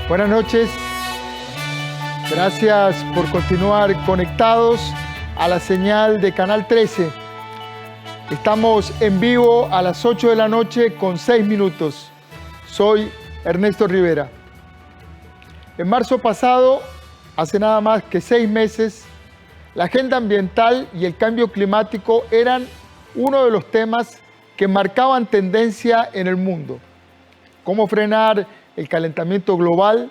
Buenas noches. Gracias por continuar conectados a la señal de Canal 13. Estamos en vivo a las 8 de la noche con 6 minutos. Soy Ernesto Rivera. En marzo pasado, hace nada más que 6 meses, la agenda ambiental y el cambio climático eran uno de los temas que marcaban tendencia en el mundo. ¿Cómo frenar el calentamiento global?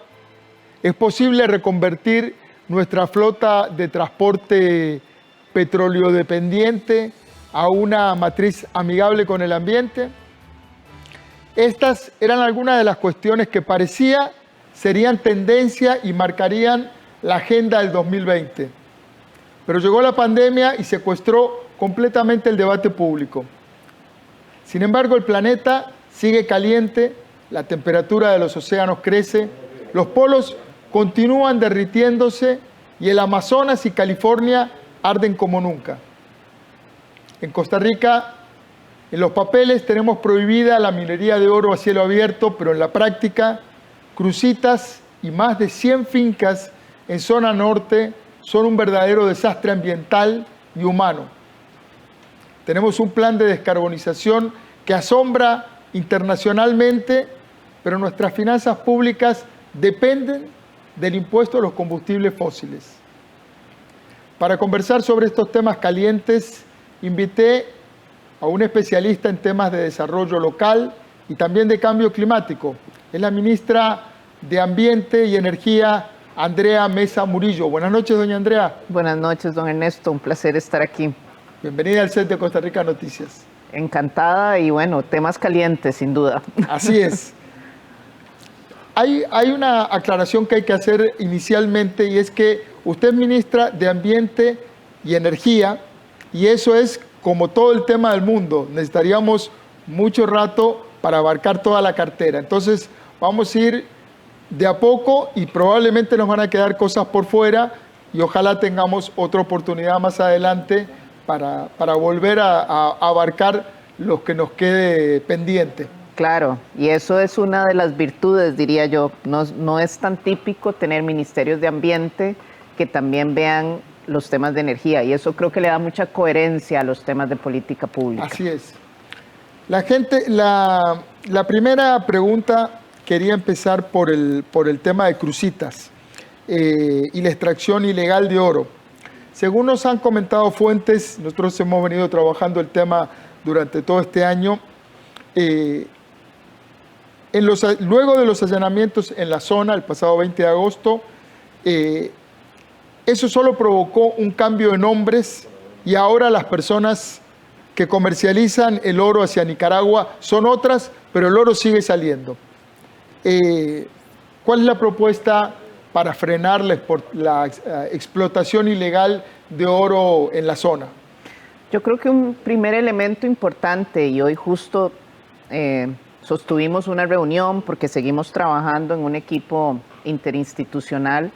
¿Es posible reconvertir nuestra flota de transporte petróleo dependiente a una matriz amigable con el ambiente? Estas eran algunas de las cuestiones que parecía serían tendencia y marcarían la agenda del 2020. Pero llegó la pandemia y secuestró completamente el debate público. Sin embargo, el planeta sigue caliente, la temperatura de los océanos crece, los polos continúan derritiéndose y el Amazonas y California arden como nunca. En Costa Rica, en los papeles tenemos prohibida la minería de oro a cielo abierto, pero en la práctica, Cruzitas y más de 100 fincas en zona norte son un verdadero desastre ambiental y humano. Tenemos un plan de descarbonización que asombra internacionalmente, pero nuestras finanzas públicas dependen del impuesto a los combustibles fósiles. Para conversar sobre estos temas calientes, invité a un especialista en temas de desarrollo local y también de cambio climático. Es la ministra de Ambiente y Energía, Andrea Mesa Murillo. Buenas noches, doña Andrea. Buenas noches, don Ernesto. Un placer estar aquí. Bienvenida al set de Costa Rica Noticias. Encantada y bueno, temas calientes, sin duda. Así es. Hay una aclaración que hay que hacer inicialmente y es que usted es ministra de Ambiente y Energía y eso es como todo el tema del mundo. Necesitaríamos mucho rato para abarcar toda la cartera. Entonces vamos a ir de a poco y probablemente nos van a quedar cosas por fuera y ojalá tengamos otra oportunidad más adelante para volver a abarcar lo que nos quede pendiente. Claro, y eso es una de las virtudes, diría yo. No es tan típico tener ministerios de ambiente que también vean los temas de energía y eso creo que le da mucha coherencia a los temas de política pública. Así es. La primera pregunta quería empezar por el tema de Cruzitas y la extracción ilegal de oro. Según nos han comentado fuentes, nosotros hemos venido trabajando el tema durante todo este año. Luego de los allanamientos en la zona el pasado 20 de agosto, eso solo provocó un cambio de nombres y ahora las personas que comercializan el oro hacia Nicaragua son otras, pero el oro sigue saliendo. ¿Cuál es la propuesta para frenar la explotación ilegal de oro en la zona? Yo creo que un primer elemento importante, y hoy justo sostuvimos una reunión porque seguimos trabajando en un equipo interinstitucional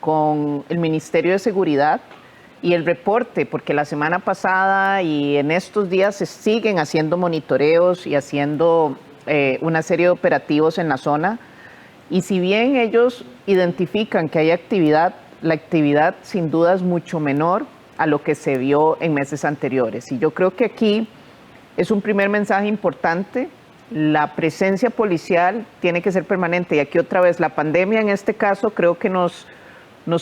con el Ministerio de Seguridad y el reporte, porque la semana pasada y en estos días se siguen haciendo monitoreos y haciendo una serie de operativos en la zona. Y si bien ellos identifican que hay actividad, la actividad sin duda es mucho menor a lo que se vio en meses anteriores. Y yo creo que aquí es un primer mensaje importante. La presencia policial tiene que ser permanente. Y aquí otra vez, la pandemia en este caso creo que nos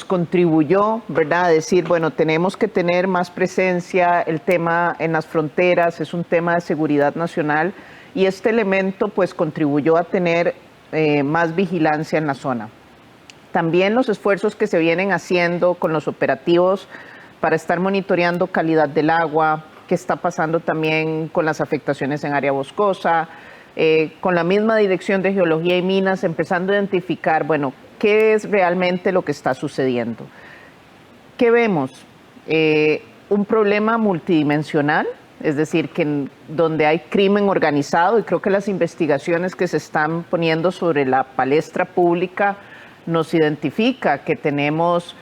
contribuyó, ¿verdad?, a decir, bueno, tenemos que tener más presencia, el tema en las fronteras es un tema de seguridad nacional y este elemento pues contribuyó a tener más vigilancia en la zona. También los esfuerzos que se vienen haciendo con los operativos para estar monitoreando calidad del agua, qué está pasando también con las afectaciones en área boscosa, con la misma Dirección de Geología y Minas, empezando a identificar, bueno, qué es realmente lo que está sucediendo. ¿Qué vemos? Un problema multidimensional, es decir, que donde hay crimen organizado, y creo que las investigaciones que se están poniendo sobre la palestra pública nos identifica que tenemos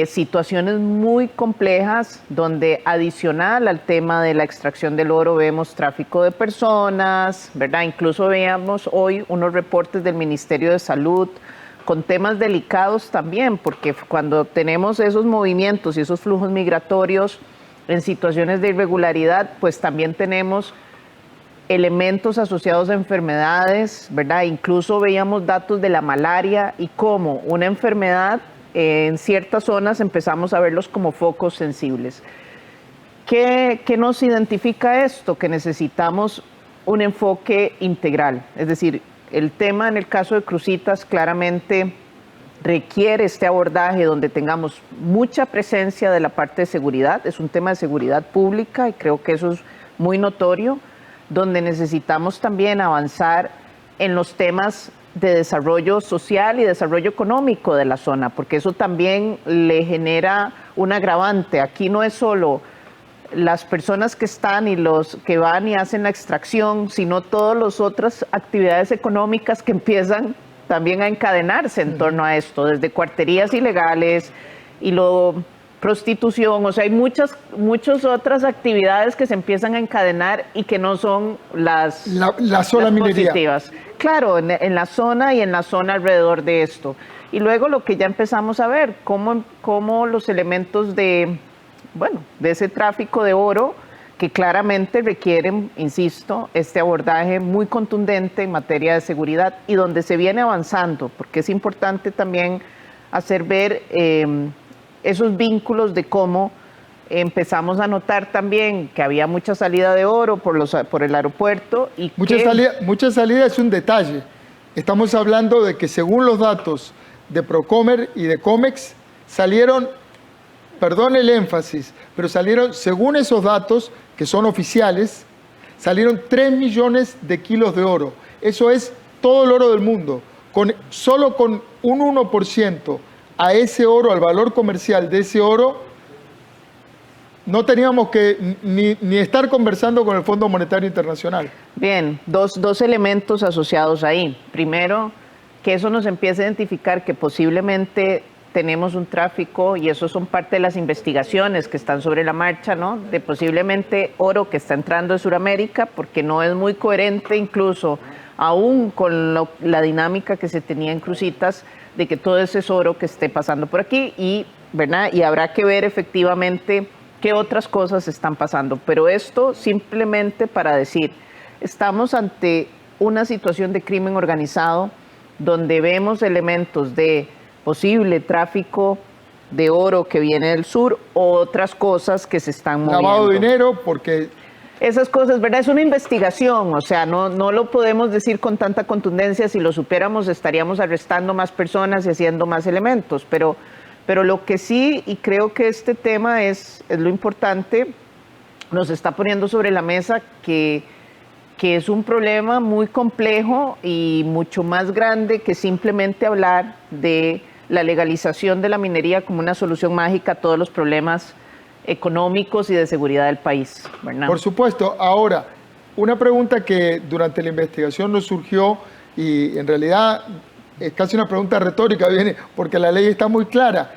situaciones muy complejas donde adicional al tema de la extracción del oro vemos tráfico de personas, ¿verdad? Incluso veamos hoy unos reportes del Ministerio de Salud con temas delicados también, porque cuando tenemos esos movimientos y esos flujos migratorios en situaciones de irregularidad, pues también tenemos elementos asociados a enfermedades, ¿verdad? Incluso veíamos datos de la malaria y cómo una enfermedad en ciertas zonas empezamos a verlos como focos sensibles. ¿Qué nos identifica esto? Que necesitamos un enfoque integral, es decir, el tema en el caso de Cruzitas claramente requiere este abordaje donde tengamos mucha presencia de la parte de seguridad, es un tema de seguridad pública y creo que eso es muy notorio, donde necesitamos también avanzar en los temas de desarrollo social y desarrollo económico de la zona, porque eso también le genera un agravante. Aquí no es solo las personas que están y los que van y hacen la extracción, sino todas las otras actividades económicas que empiezan también a encadenarse en torno a esto, desde cuarterías ilegales y prostitución, o sea, hay muchas otras actividades que se empiezan a encadenar y que no son la sola minería positivas. Claro, en la zona y en la zona alrededor de esto. Y luego lo que ya empezamos a ver, cómo los elementos de ese tráfico de oro que claramente requieren, insisto, este abordaje muy contundente en materia de seguridad y donde se viene avanzando, porque es importante también hacer ver esos vínculos de cómo empezamos a notar también que había mucha salida de oro por el aeropuerto. Y mucha salida es un detalle. Estamos hablando de que según los datos de Procomer y de Comex salieron, perdón el énfasis, pero salieron, según esos datos, que son oficiales, salieron 3 millones de kilos de oro. Eso es todo el oro del mundo. Solo con un 1% a ese oro, al valor comercial de ese oro, no teníamos que ni estar conversando con el Fondo Monetario Internacional. Bien, dos elementos asociados ahí. Primero, que eso nos empieza a identificar que posiblemente tenemos un tráfico, y eso son parte de las investigaciones que están sobre la marcha, ¿no? De posiblemente oro que está entrando de Sudamérica, porque no es muy coherente incluso, aún con la dinámica que se tenía en Cruzitas, de que todo ese es oro que esté pasando por aquí, ¿verdad? Y habrá que ver efectivamente qué otras cosas están pasando. Pero esto simplemente para decir, estamos ante una situación de crimen organizado, donde vemos elementos de posible tráfico de oro que viene del sur o otras cosas que se están moviendo. Lavado de dinero, porque... Esas cosas, ¿verdad? Es una investigación, o sea, no lo podemos decir con tanta contundencia. Si lo supiéramos, estaríamos arrestando más personas y haciendo más elementos. Pero lo que sí, y creo que este tema es lo importante, nos está poniendo sobre la mesa que es un problema muy complejo y mucho más grande que simplemente hablar de la legalización de la minería como una solución mágica a todos los problemas económicos y de seguridad del país, ¿verdad? Por supuesto. Ahora, una pregunta que durante la investigación nos surgió, y en realidad es casi una pregunta retórica, viene porque la ley está muy clara.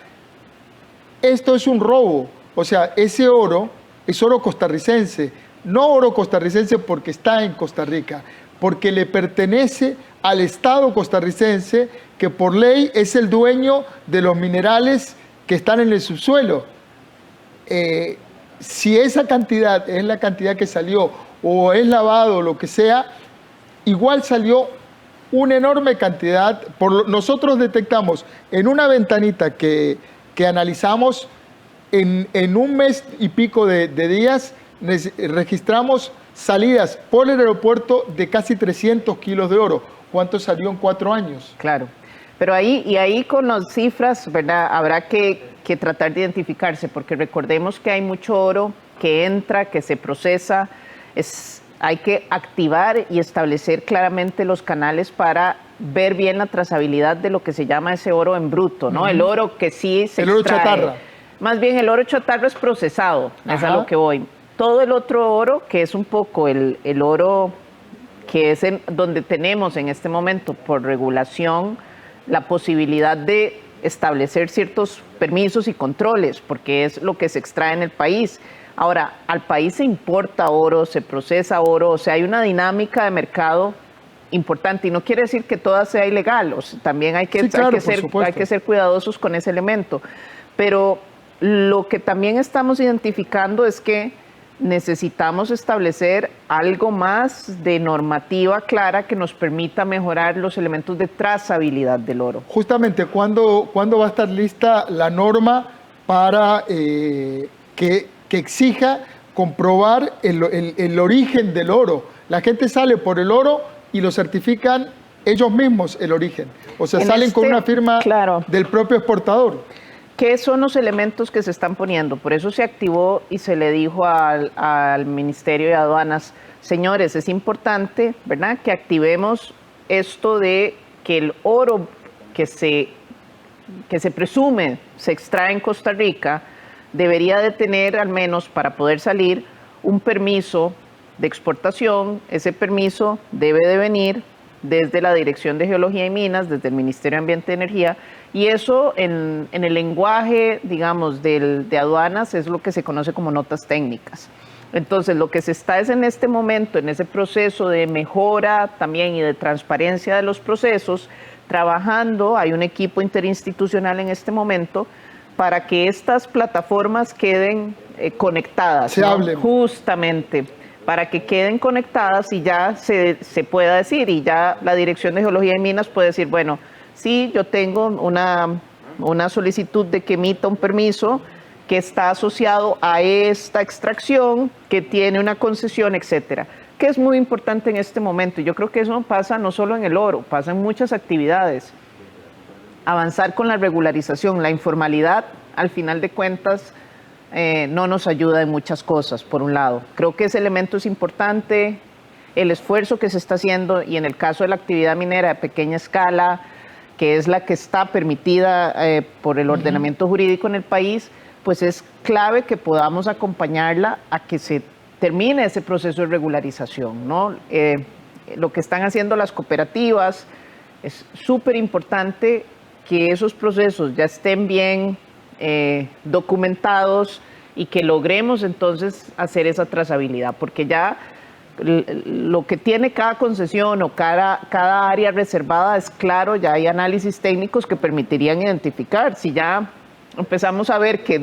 Esto es un robo, o sea, ese oro es oro costarricense, no oro costarricense porque está en Costa Rica, porque le pertenece al Estado costarricense, que por ley es el dueño de los minerales que están en el subsuelo. Si esa cantidad es la cantidad que salió, o es lavado, o lo que sea, igual salió una enorme cantidad. Nosotros detectamos en una ventanita que analizamos, en un mes y pico de días, registramos salidas por el aeropuerto de casi 300 kilos de oro. ¿Cuánto salió en 4 años? Claro, pero ahí con las cifras, ¿verdad? Habrá que tratar de identificarse, porque recordemos que hay mucho oro que entra, que se procesa. Hay que activar y establecer claramente los canales para ver bien la trazabilidad de lo que se llama ese oro en bruto, ¿no? El oro que sí se extrae. El oro chatarra. Más bien el oro chatarra es procesado, es a lo que voy. Todo el otro oro, que es un poco el oro que es donde tenemos en este momento por regulación la posibilidad de establecer ciertos permisos y controles, porque es lo que se extrae en el país. Ahora, al país se importa oro, se procesa oro, o sea, hay una dinámica de mercado importante. Y no quiere decir que toda sea ilegal, o sea, también hay que, Sí, claro, hay que ser cuidadosos con ese elemento. Pero lo que también estamos identificando es que necesitamos establecer algo más de normativa clara que nos permita mejorar los elementos de trazabilidad del oro. Justamente, ¿cuándo va a estar lista la norma para que exija comprobar el origen del oro? La gente sale por el oro y lo certifican ellos mismos el origen. O sea, salen con una firma del propio exportador. ¿Qué son los elementos que se están poniendo? Por eso se activó y se le dijo al Ministerio de Aduanas, señores, es importante, ¿verdad?, que activemos esto de que el oro que se presume se extrae en Costa Rica debería de tener, al menos para poder salir, un permiso de exportación. Ese permiso debe de venir desde la Dirección de Geología y Minas, desde el Ministerio de Ambiente y Energía, y eso en el lenguaje, digamos, de aduanas es lo que se conoce como notas técnicas. Entonces, lo que se está es en este momento, en ese proceso de mejora también y de transparencia de los procesos, trabajando, hay un equipo interinstitucional en este momento, para que estas plataformas queden conectadas. Se hablen. Justamente, para que queden conectadas y ya se pueda decir, y ya la Dirección de Geología y Minas puede decir, bueno, sí, yo tengo una solicitud de que emita un permiso que está asociado a esta extracción, que tiene una concesión, etcétera, que es muy importante en este momento. Yo creo que eso pasa no solo en el oro, pasa en muchas actividades. Avanzar con la regularización, la informalidad, al final de cuentas, no nos ayuda en muchas cosas, por un lado. Creo que ese elemento es importante, el esfuerzo que se está haciendo, y en el caso de la actividad minera de pequeña escala, que es la que está permitida por el ordenamiento jurídico en el país, pues es clave que podamos acompañarla a que se termine ese proceso de regularización, ¿no? Lo que están haciendo las cooperativas, es súper importante que esos procesos ya estén bien documentados y que logremos entonces hacer esa trazabilidad, porque ya lo que tiene cada concesión o cada área reservada es claro, ya hay análisis técnicos que permitirían identificar. Si ya empezamos a ver que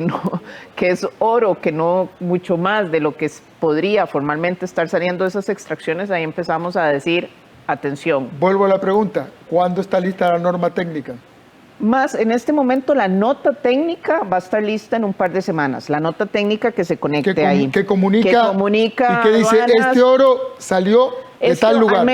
es oro, que no mucho más de lo que podría formalmente estar saliendo de esas extracciones, ahí empezamos a decir, atención. Vuelvo a la pregunta, ¿cuándo está lista la norma técnica? Más, en este momento la nota técnica va a estar lista en un par de semanas. La nota técnica que se conecte ahí. Que comunica y que dice, aduanas, este oro salió de tal lugar.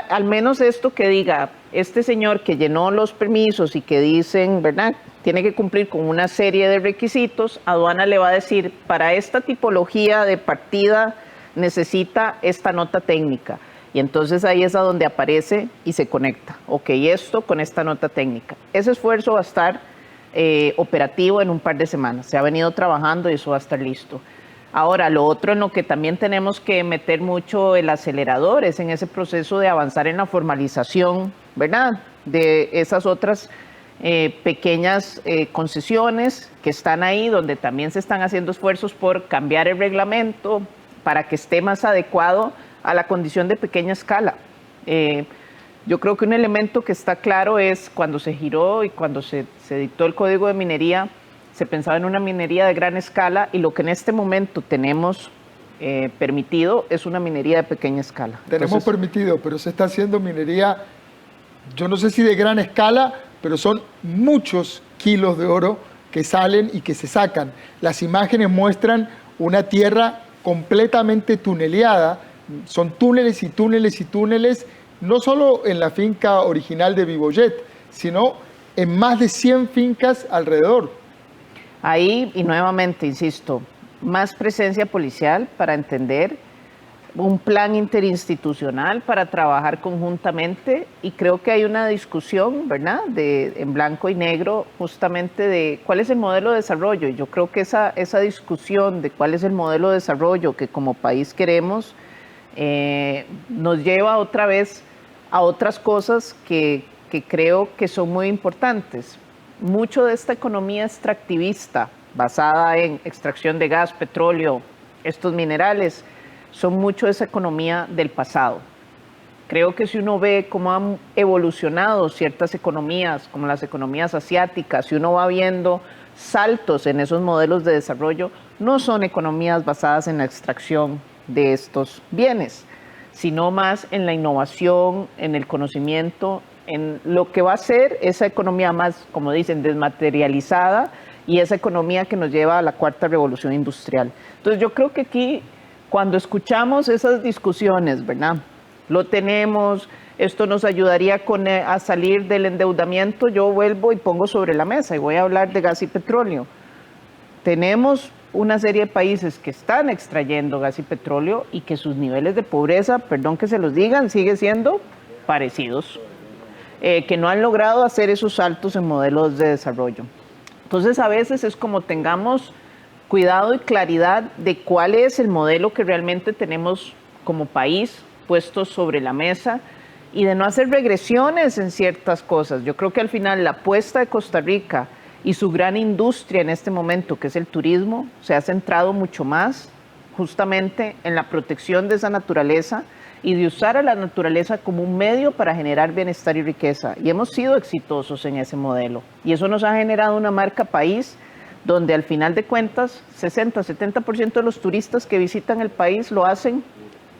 Al menos esto que diga, este señor que llenó los permisos y que dicen, ¿verdad?, tiene que cumplir con una serie de requisitos, aduana le va a decir, para esta tipología de partida necesita esta nota técnica. Y entonces ahí es a donde aparece y se conecta. Ok, esto con esta nota técnica. Ese esfuerzo va a estar operativo en un par de semanas. Se ha venido trabajando y eso va a estar listo. Ahora, lo otro en lo que también tenemos que meter mucho el acelerador es en ese proceso de avanzar en la formalización, ¿verdad?, de esas otras pequeñas concesiones que están ahí, donde también se están haciendo esfuerzos por cambiar el reglamento para que esté más adecuado a la condición de pequeña escala. Yo creo que un elemento que está claro es cuando se giró y cuando se dictó el Código de Minería, se pensaba en una minería de gran escala, y lo que en este momento tenemos permitido es una minería de pequeña escala. Tenemos permitido, pero se está haciendo minería, yo no sé si de gran escala, pero son muchos kilos de oro que salen y que se sacan. Las imágenes muestran una tierra completamente tuneleada. Son túneles y túneles y túneles, no solo en la finca original de Vivojet, sino en más de 100 fincas alrededor. Ahí, y nuevamente, insisto, más presencia policial para entender, un plan interinstitucional para trabajar conjuntamente, y creo que hay una discusión, ¿verdad?, en blanco y negro, justamente de cuál es el modelo de desarrollo. Y yo creo que esa discusión de cuál es el modelo de desarrollo que como país queremos, nos lleva otra vez a otras cosas que creo que son muy importantes. Mucho de esta economía extractivista, basada en extracción de gas, petróleo, estos minerales, son mucho de esa economía del pasado. Creo que si uno ve cómo han evolucionado ciertas economías, como las economías asiáticas, si uno va viendo saltos en esos modelos de desarrollo, no son economías basadas en la extracción de estos bienes, sino más en la innovación, en el conocimiento, en lo que va a ser esa economía más, como dicen, desmaterializada, y esa economía que nos lleva a la cuarta revolución industrial. Entonces yo creo que aquí, cuando escuchamos esas discusiones, ¿verdad? Lo tenemos, esto nos ayudaría a salir del endeudamiento, yo vuelvo y pongo sobre la mesa y voy a hablar de gas y petróleo. Tenemos una serie de países que están extrayendo gas y petróleo y que sus niveles de pobreza, perdón que se los digan, siguen siendo parecidos, que no han logrado hacer esos saltos en modelos de desarrollo. Entonces a veces es como tengamos cuidado y claridad de cuál es el modelo que realmente tenemos como país puestos sobre la mesa y de no hacer regresiones en ciertas cosas. Yo creo que al final la apuesta de Costa Rica y su gran industria en este momento, que es el turismo, se ha centrado mucho más justamente en la protección de esa naturaleza y de usar a la naturaleza como un medio para generar bienestar y riqueza. Y hemos sido exitosos en ese modelo. Y eso nos ha generado una marca país donde al final de cuentas 60-70% de los turistas que visitan el país lo hacen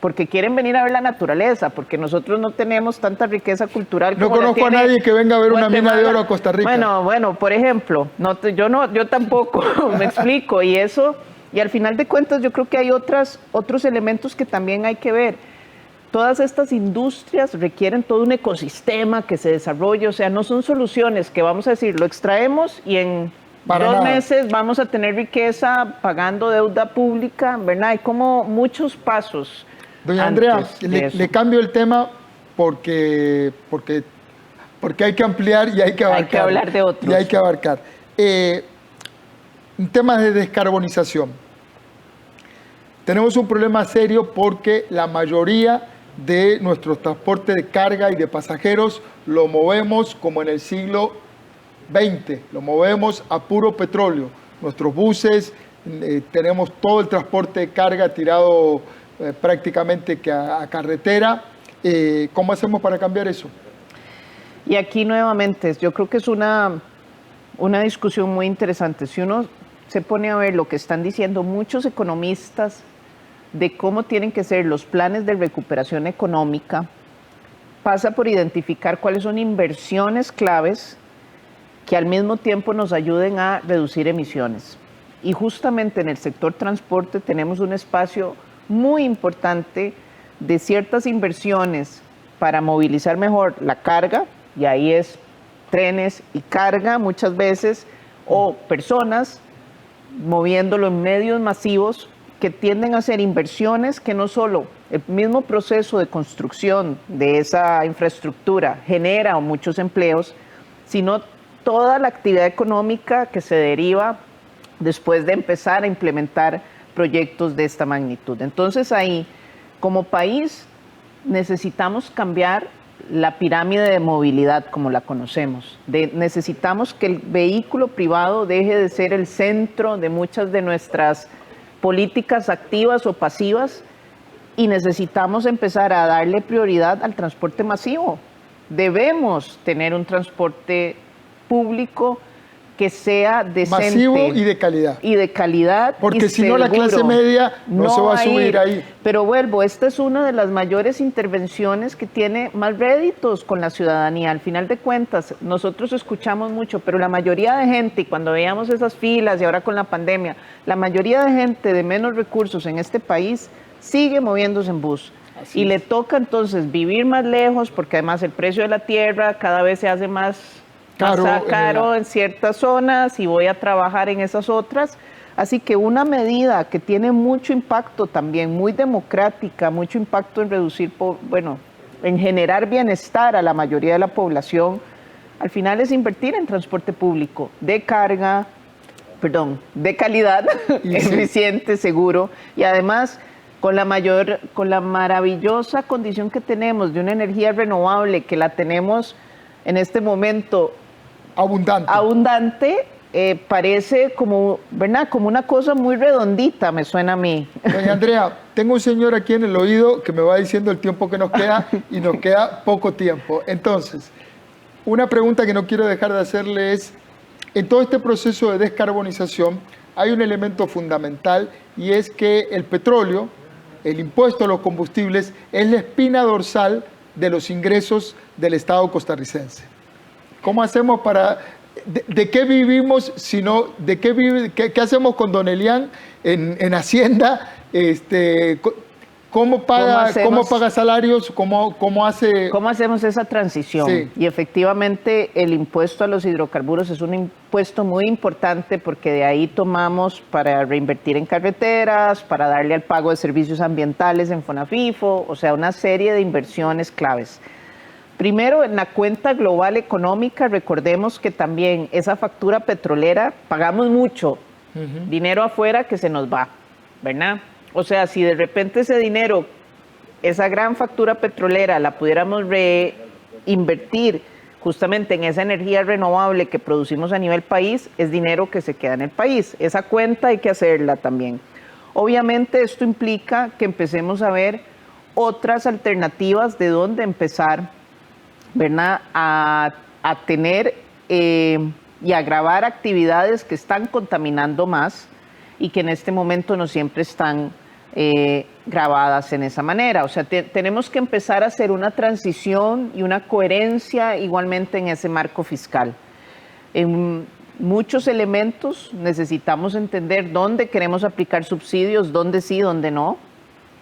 porque quieren venir a ver la naturaleza, porque nosotros no tenemos tanta riqueza cultural como no conozco a nadie que venga a ver una mina de oro a Costa Rica. Bueno, por ejemplo, yo tampoco, me explico, y al final de cuentas yo creo que hay otros elementos que también hay que ver. Todas estas industrias requieren todo un ecosistema que se desarrolle, o sea, no son soluciones que vamos a decir, lo extraemos y en 2 meses vamos a tener riqueza pagando deuda pública, ¿verdad? Hay como muchos pasos. Doña Andrea, le cambio el tema porque hay que ampliar y hay que abarcar. Hay que hablar de otros. Y hay que abarcar. En temas de descarbonización, tenemos un problema serio porque la mayoría de nuestro transporte de carga y de pasajeros lo movemos como en el siglo XX, lo movemos a puro petróleo. Nuestros buses, tenemos todo el transporte de carga tirado prácticamente que a carretera. ¿Cómo hacemos para cambiar eso? Y aquí nuevamente, yo creo que es una discusión muy interesante. Si uno se pone a ver lo que están diciendo muchos economistas de cómo tienen que ser los planes de recuperación económica, pasa por identificar cuáles son inversiones claves que al mismo tiempo nos ayuden a reducir emisiones. Y justamente en el sector transporte tenemos un espacio muy importante de ciertas inversiones para movilizar mejor la carga, y ahí es trenes y carga muchas veces, o personas moviéndolo en medios masivos que tienden a hacer inversiones que no solo el mismo proceso de construcción de esa infraestructura genera muchos empleos, sino toda la actividad económica que se deriva después de empezar a implementar proyectos de esta magnitud. Entonces ahí, como país, necesitamos cambiar la pirámide de movilidad como la conocemos. Necesitamos que el vehículo privado deje de ser el centro de muchas de nuestras políticas activas o pasivas y necesitamos empezar a darle prioridad al transporte masivo. Debemos tener un transporte público que sea decente. Masivo y de calidad. Y de calidad. Porque si no, la clase media no se va a subir ahí. Pero vuelvo, esta es una de las mayores intervenciones que tiene más réditos con la ciudadanía. Al final de cuentas, nosotros escuchamos mucho, pero la mayoría de gente, y cuando veíamos esas filas y ahora con la pandemia, la mayoría de gente de menos recursos en este país sigue moviéndose en bus. Y le toca entonces vivir más lejos, porque además el precio de la tierra cada vez se hace más caro en ciertas zonas y voy a trabajar en esas otras. Así que una medida que tiene mucho impacto también, muy democrática, mucho impacto en reducir, en generar bienestar a la mayoría de la población, al final es invertir en transporte público de carga, de calidad, eficiente, seguro, y además con la maravillosa condición que tenemos de una energía renovable que la tenemos en este momento abundante, parece como, ¿verdad? Como una cosa muy redondita, me suena a mí. Doña Andrea, tengo un señor aquí en el oído que me va diciendo el tiempo que nos queda y nos queda poco tiempo. Entonces, una pregunta que no quiero dejar de hacerle es, en todo este proceso de descarbonización hay un elemento fundamental y es que el petróleo, el impuesto a los combustibles, es la espina dorsal de los ingresos del Estado costarricense. ¿Cómo hacemos para... ¿De qué vivimos, sino qué hacemos con don Elian en Hacienda? ¿Cómo paga salarios? ¿Cómo hacemos esa transición? Sí. Y efectivamente el impuesto a los hidrocarburos es un impuesto muy importante porque de ahí tomamos para reinvertir en carreteras, para darle al pago de servicios ambientales en Fonafifo, o sea, una serie de inversiones claves. Primero, en la cuenta global económica, recordemos que también esa factura petrolera, pagamos mucho dinero afuera que se nos va, ¿verdad? O sea, si de repente ese dinero, esa gran factura petrolera, la pudiéramos reinvertir justamente en esa energía renovable que producimos a nivel país, es dinero que se queda en el país. Esa cuenta hay que hacerla también. Obviamente esto implica que empecemos a ver otras alternativas de dónde empezar, ¿verdad? A tener y a grabar actividades que están contaminando más y que en este momento no siempre están grabadas en esa manera. O sea, tenemos que empezar a hacer una transición y una coherencia igualmente en ese marco fiscal. En muchos elementos necesitamos entender dónde queremos aplicar subsidios, dónde sí, dónde no.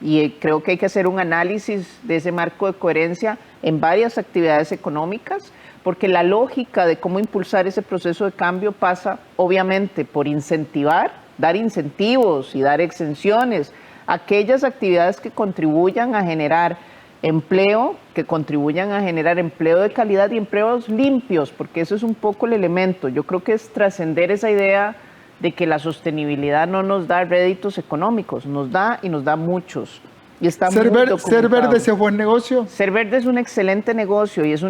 Y creo que hay que hacer un análisis de ese marco de coherencia en varias actividades económicas, porque la lógica de cómo impulsar ese proceso de cambio pasa obviamente por incentivar, dar incentivos y dar exenciones a aquellas actividades que contribuyan a generar empleo, que contribuyan a generar empleo de calidad y empleos limpios, porque eso es un poco el elemento. Yo creo que es trascender esa idea de que la sostenibilidad no nos da réditos económicos, nos da y nos da muchos. Y está ¿Ser verde es buen negocio? Ser verde es un excelente negocio y es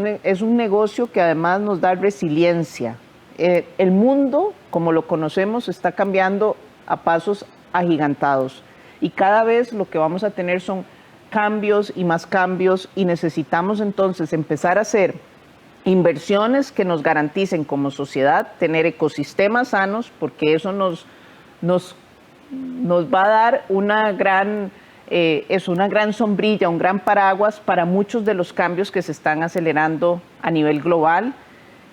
un negocio que además nos da resiliencia. El mundo, como lo conocemos, está cambiando a pasos agigantados y cada vez lo que vamos a tener son cambios y necesitamos entonces empezar a hacer inversiones que nos garanticen como sociedad tener ecosistemas sanos, porque eso nos va a dar una gran sombrilla, un gran paraguas para muchos de los cambios que se están acelerando a nivel global,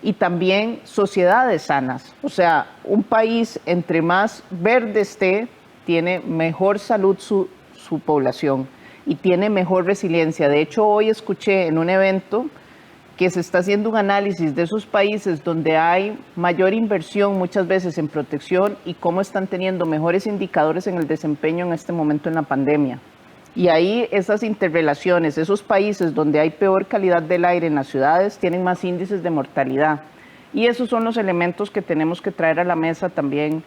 y también sociedades sanas. O sea, un país entre más verde esté, tiene mejor salud su población y tiene mejor resiliencia. De hecho, hoy escuché en un evento que se está haciendo un análisis de esos países donde hay mayor inversión muchas veces en protección y cómo están teniendo mejores indicadores en el desempeño en este momento en la pandemia. Y ahí esas interrelaciones, esos países donde hay peor calidad del aire en las ciudades tienen más índices de mortalidad. Y esos son los elementos que tenemos que traer a la mesa también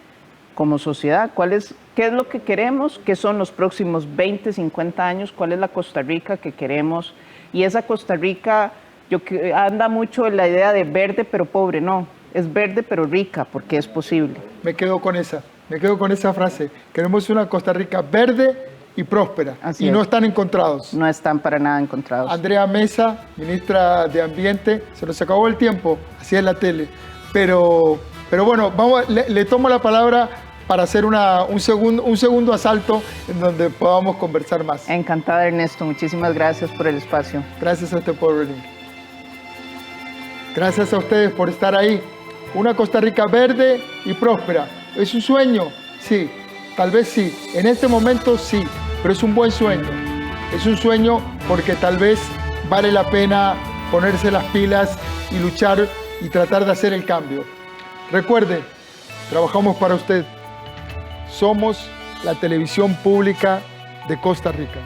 como sociedad. ¿Qué es lo que queremos? ¿Qué son los próximos 20, 50 años? ¿Cuál es la Costa Rica que queremos? Y esa Costa Rica anda mucho en la idea de verde pero pobre. No, es verde pero rica porque es posible. Me quedo con esa frase. Queremos una Costa Rica verde y próspera. Así y es. No están encontrados. No están para nada encontrados. Andrea Mesa, ministra de Ambiente, se nos acabó el tiempo, así es la tele. Pero bueno, le tomo la palabra para hacer un segundo asalto en donde podamos conversar más. Encantada, Ernesto. Muchísimas gracias por el espacio. Gracias a usted por venir. Gracias a ustedes por estar ahí. Una Costa Rica verde y próspera. ¿Es un sueño? Sí, tal vez sí. En este momento sí, pero es un buen sueño. Es un sueño porque tal vez vale la pena ponerse las pilas y luchar y tratar de hacer el cambio. Recuerde, trabajamos para usted. Somos la televisión pública de Costa Rica.